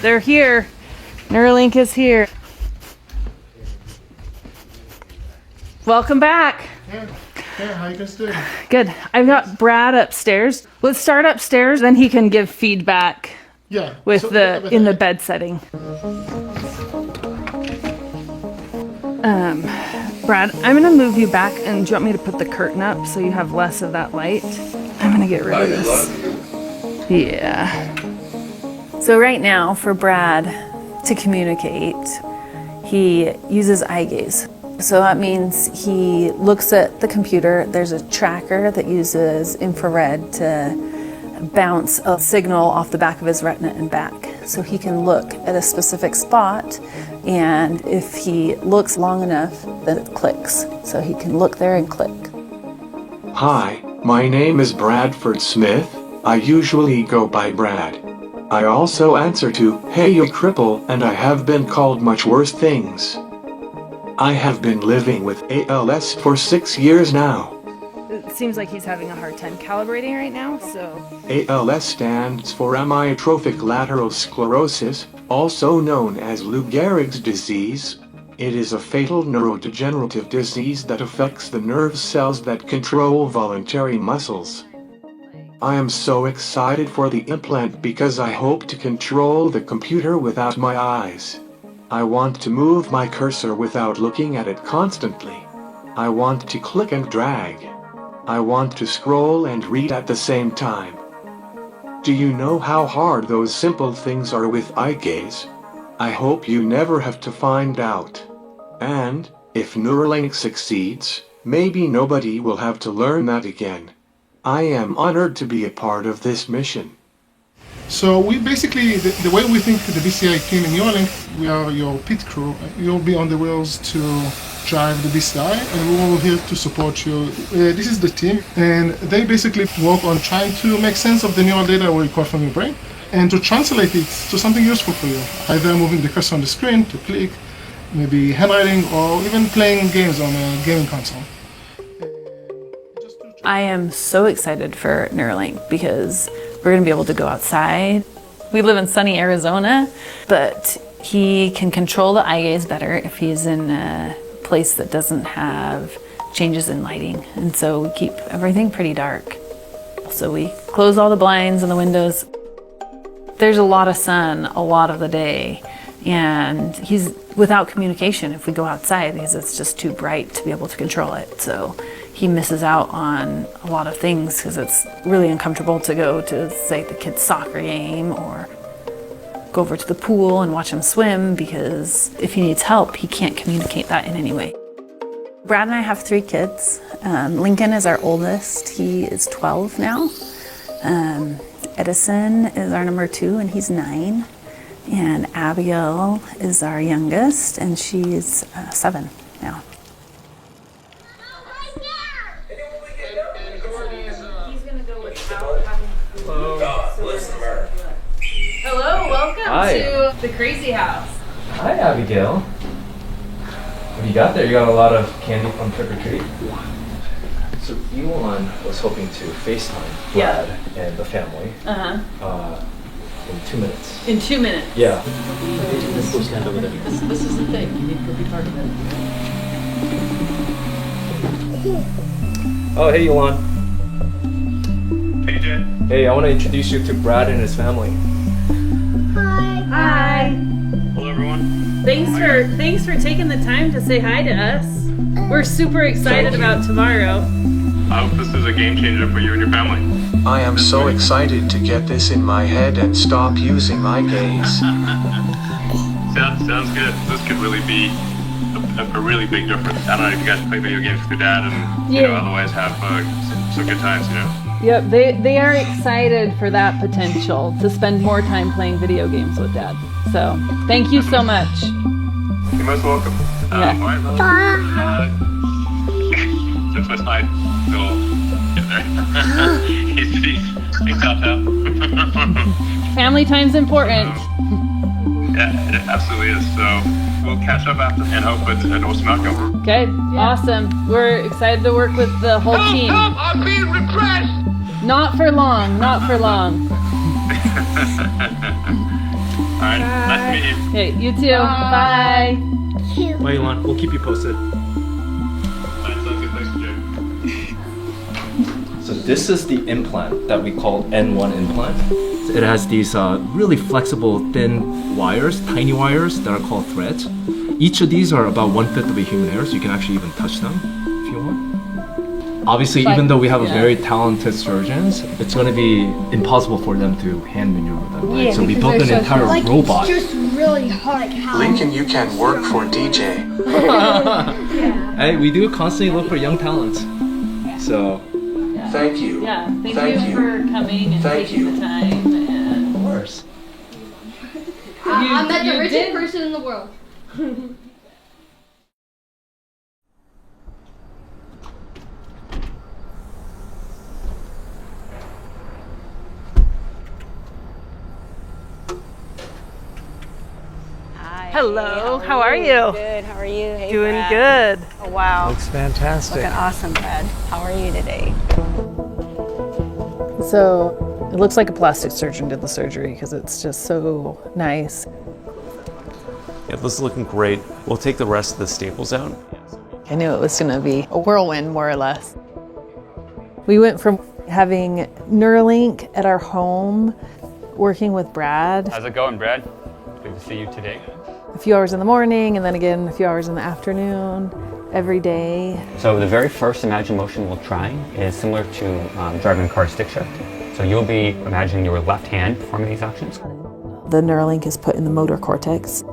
They're here. Neuralink is here. Welcome back. Yeah, how you guys doing? Good. I've got Brad upstairs. Let's start upstairs, then he can give feedback. Yeah. With in the bed setting. Brad, I'm gonna move you back, and do you want me to put the curtain up so you have less of that light? I'm gonna get rid of this. Yeah. So right now, for Brad to communicate, he uses eye gaze. So that means he looks at the computer. There's a tracker that uses infrared to bounce a signal off the back of his retina and back. So he can look at a specific spot, and if he looks long enough, then it clicks. So he can look there and click. Hi, my name is Bradford Smith. I usually go by Brad. I also answer to, "Hey you cripple," and I have been called much worse things. I have been living with ALS for 6 years now. It seems like he's having a hard time calibrating right now, so... ALS stands for amyotrophic lateral sclerosis, also known as Lou Gehrig's disease. It is a fatal neurodegenerative disease that affects the nerve cells that control voluntary muscles. I am so excited for the implant because I hope to control the computer without my eyes. I want to move my cursor without looking at it constantly. I want to click and drag. I want to scroll and read at the same time. Do you know how hard those simple things are with eye gaze? I hope you never have to find out. And, if Neuralink succeeds, maybe nobody will have to learn that again. I am honored to be a part of this mission. So we basically, the way we think the BCI team in Neuralink, we are your pit crew. You'll be on the wheels to drive the BCI, and we will here to support you. This is the team, and they basically work on trying to make sense of the neural data we record from your brain, and to translate it to something useful for you. Either moving the cursor on the screen to click, maybe handwriting, or even playing games on a gaming console. I am so excited for Neuralink because we're gonna be able to go outside. We live in sunny Arizona, but he can control the eye gaze better if he's in a place that doesn't have changes in lighting. And so we keep everything pretty dark. So we close all the blinds and the windows. There's a lot of sun a lot of the day, and he's without communication if we go outside because it's just too bright to be able to control it. So he misses out on a lot of things because it's really uncomfortable to go to, say, the kid's soccer game or go over to the pool and watch him swim, because if he needs help, he can't communicate that in any way. Brad and I have 3 kids. Lincoln is our oldest. He is 12 now. Edison is our number 2, and he's 9. And Abigail is our youngest, and she's 7 now. Hello, welcome to the crazy house. Hi, Abigail. What do you got there? You got a lot of candy from Trick or Treat? So Elon was hoping to FaceTime Brad and the family in 2 minutes. In 2 minutes? Yeah. This is the thing. You need to be part of it. Oh, hey, Elon. Hey, Jay. Hey, I want to introduce you to Brad and his family. Hi. Hello, everyone. Thanks for taking the time to say hi to us. We're super excited about tomorrow. I hope this is a game changer for you and your family. I am so excited to get this in my head and stop using eye gaze. Sounds good. This could really be a really big difference. I don't know if you guys play video games with your dad and you know, otherwise have some good times, you know? Yep, they are excited for that potential to spend more time playing video games with Dad. So, thank you so much. You're most welcome. Yeah. All right. Since my side, he'll get there. he's out now. Family time's important. Yeah, it absolutely is. So we'll catch up after and hope it's an awesome outcome. Okay, awesome. We're excited to work with the whole team. Help! I'm being repressed! Not for long, not for long. right, nice to meet you. Okay, you too. Bye. Bye, Elon. We'll keep you posted. Sounds good. Thanks, Jay. So this is the implant that we call N1 implant. It has these really flexible, thin wires, tiny wires that are called threads. Each of these are about 1/5 of a human hair, so you can actually even touch them if you want. Obviously, even though we have a very talented surgeons, it's going to be impossible for them to hand maneuver them, right? Yeah, so we because built an they're so entire like, robot. It's just really hard. How? Lincoln, you can work for DJ. Hey, we do constantly look for young talents. So, Thank you. Yeah, thank Thank you you. for coming and Thank taking you. the time. And of course. I'm not the you richest did- person in the world. Hello, how are you? Good. How are you? Hey, Doing Brad. good. Oh, wow. Looks fantastic. Looking awesome, Brad. How are you today? So it looks like a plastic surgeon did the surgery because it's just so nice. Yeah, this is looking great. We'll take the rest of the staples out. I knew it was going to be a whirlwind, more or less. We went from having Neuralink at our home, working with Brad How's it going, Brad? Good to see you today. a few hours in the morning and then again a few hours in the afternoon, every day. So the very first Imagine Motion we'll try is similar to driving a car stick shift. So you'll be imagining your left hand performing these actions. The Neuralink is put in the motor cortex.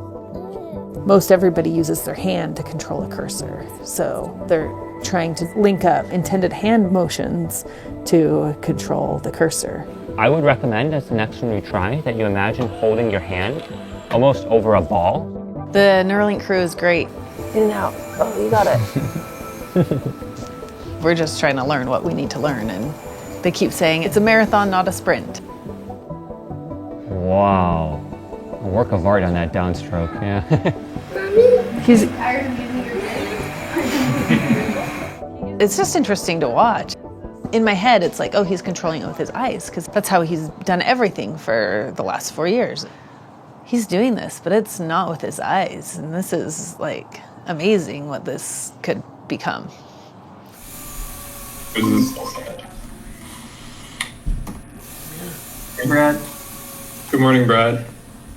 Most everybody uses their hand to control a cursor, so they're trying to link up intended hand motions to control the cursor. I would recommend as the next one you try that you imagine holding your hand almost over a ball. The Neuralink crew is great. In and out. Oh, you got it. We're just trying to learn what we need to learn, and they keep saying it's a marathon, not a sprint. Wow. A work of art on that downstroke, yeah. He's, Tired of using your hand? it's just interesting to watch. In my head, it's like, oh, he's controlling it with his eyes, because that's how he's done everything for the last 4 years. He's doing this, but it's not with his eyes, and this is like amazing what this could become. Hey, Brad. Good morning, Brad.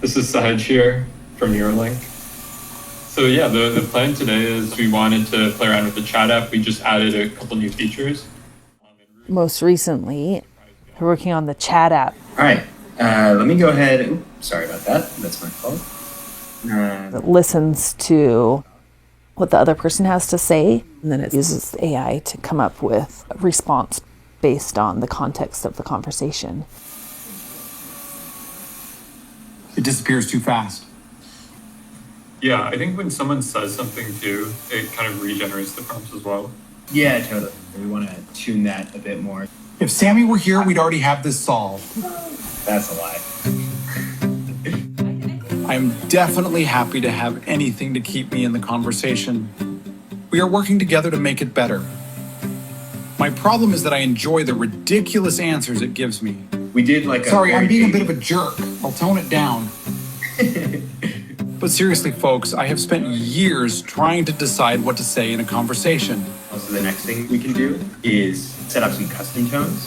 This is Sahaj here from Neuralink. So yeah, the plan today is we wanted to play around with the chat app. We just added a couple new features. Most recently, we're working on the chat app. All right, let me go ahead. Oops, sorry about that. That's my fault. That listens to what the other person has to say, and then it uses AI to come up with a response based on the context of the conversation. It disappears too fast. Yeah, I think when someone says something too, it kind of regenerates the prompts as well. Yeah, totally. We want to tune that a bit more. If Sammy were here, we'd already have this solved. That's a lie. I'm definitely happy to have anything to keep me in the conversation. We are working together to make it better. My problem is that I enjoy the ridiculous answers it gives me. We did like a. Sorry, I'm being a bit of a jerk. I'll tone it down. But seriously, folks, I have spent years trying to decide what to say in a conversation. Also, the next thing we can do is set up some custom tones.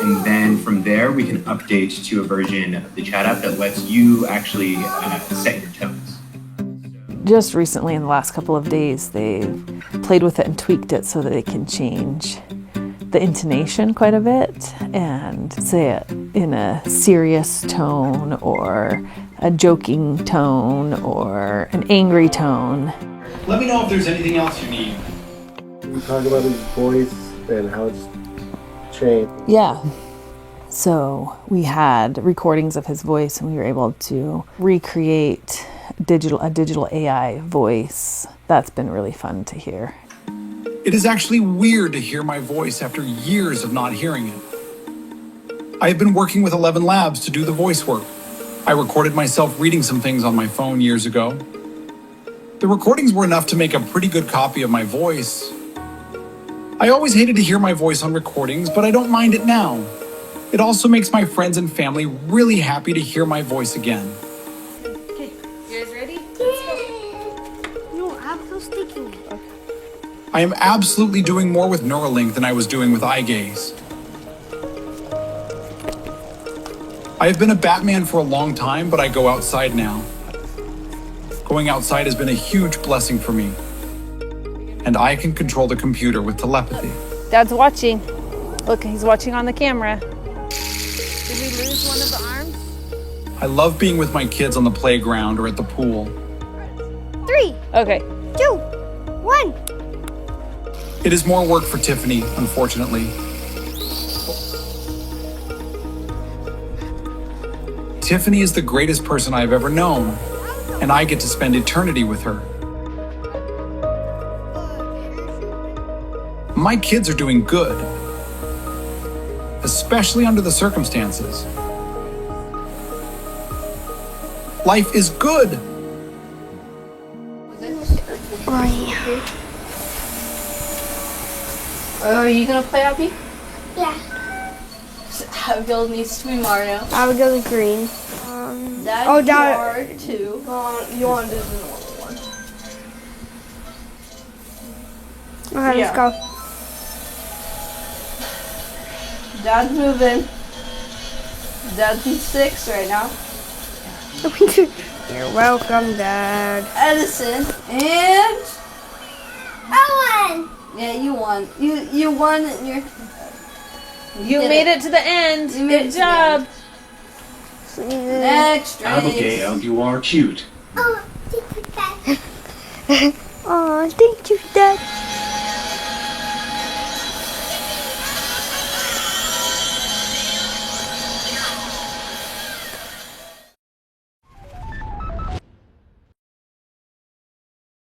And then from there, we can update to a version of the chat app that lets you actually set your tones. Just recently, in the last couple of days, they played with it and tweaked it so that it can change the intonation quite a bit and say it in a serious tone or a joking tone or an angry tone. Let me know if there's anything else you need. We talk about his voice and how it's changed. Yeah. So we had recordings of his voice and we were able to recreate a digital AI voice. That's been really fun to hear. It is actually weird to hear my voice after years of not hearing it. I have been working with 11 Labs to do the voice work. I recorded myself reading some things on my phone years ago. The recordings were enough to make a pretty good copy of my voice. I always hated to hear my voice on recordings, but I don't mind it now. It also makes my friends and family really happy to hear my voice again. I am absolutely doing more with Neuralink than I was doing with eye gaze. I have been a Batman for a long time, but I go outside now. Going outside has been a huge blessing for me. And I can control the computer with telepathy. Dad's watching. Look, he's watching on the camera. Did we lose one of the arms? I love being with my kids on the playground or at the pool. 3, Okay. 2, 1. It is more work for Tiffany, unfortunately. Tiffany is the greatest person I've ever known, and I get to spend eternity with her. My kids are doing good, especially under the circumstances. Life is good. Are you gonna play Abby? Yeah. Abigail needs to be Mario. I would go with green. Dad, oh, you Dad. are too. You want to do the normal one? Okay, Yeah. let's go. Dad's moving. Dad's in 6 right now. You're welcome, Dad. Edison and I won. yeah, you won. You won. And You made it to the end. Good job. Next race. Abigail, you are cute. Oh, thank you, Dad. Oh, thank you, Dad.